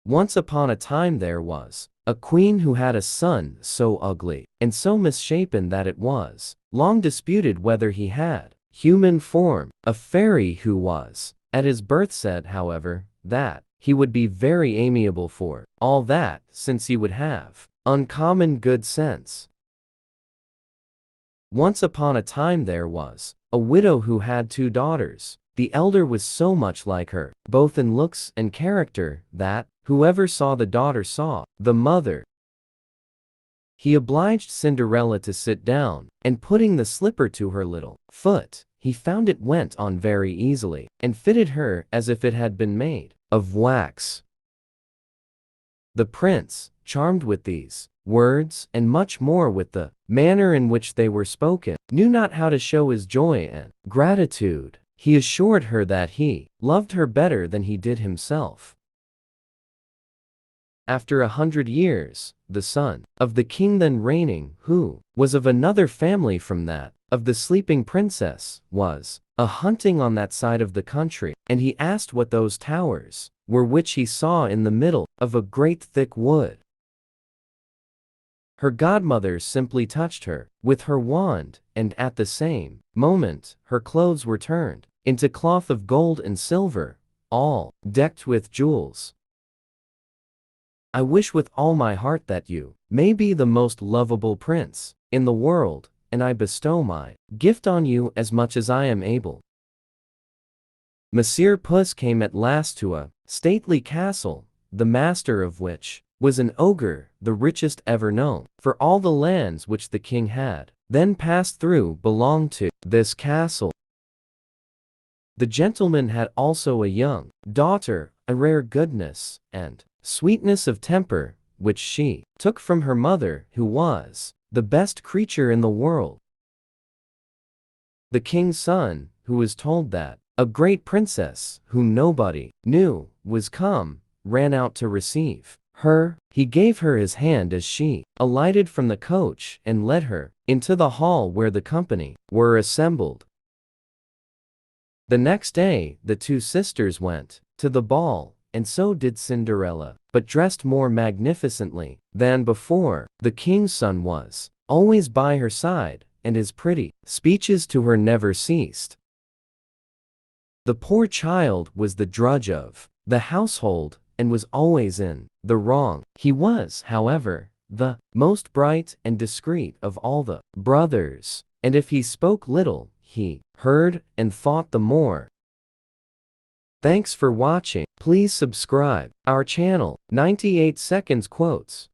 Once upon a time there was a queen who had a son so ugly and so misshapen that it was long disputed whether he had human form. A fairy who was at his birth said, however, that he would be very amiable for all that, since he would have uncommon good sense. Once upon a time there was a widow who had 2 daughters. The elder was so much like her, both in looks and character, that whoever saw the daughter saw the mother. He obliged Cinderella to sit down, and putting the slipper to her little foot, he found it went on very easily, and fitted her as if it had been made of wax. The prince, charmed with these words, and much more with the manner in which they were spoken, knew not how to show his joy and gratitude. He assured her that he loved her better than he did himself. After 100 years, the son of the king then reigning, who was of another family from that of the sleeping princess, was hunting on that side of the country, and he asked what those towers were which he saw in the middle of a great thick wood. Her godmother simply touched her with her wand, and at the same moment her clothes were turned into cloth of gold and silver, all decked with jewels. I wish with all my heart that you may be the most lovable prince in the world, and I bestow my gift on you as much as I am able. Monsieur Puss came at last to a stately castle, the master of which was an ogre, the richest ever known, for all the lands which the king had then passed through belonged to this castle. The gentleman had also a young daughter, a rare goodness and sweetness of temper, which she took from her mother, who was the best creature in the world. The king's son, who was told that a great princess, whom nobody knew, was come, ran out to receive her. He gave her his hand as she alighted from the coach, and led her into the hall where the company were assembled. The next day the 2 sisters went to the ball, and so did Cinderella, but dressed more magnificently than before. The king's son was always by her side, and his pretty speeches to her never ceased. The poor child was the drudge of the household, and was always in the wrong. He was, however, the most bright and discreet of all the brothers, and if he spoke little, he heard and thought the more. Thanks for watching. Please subscribe our channel. 98 Seconds Quotes.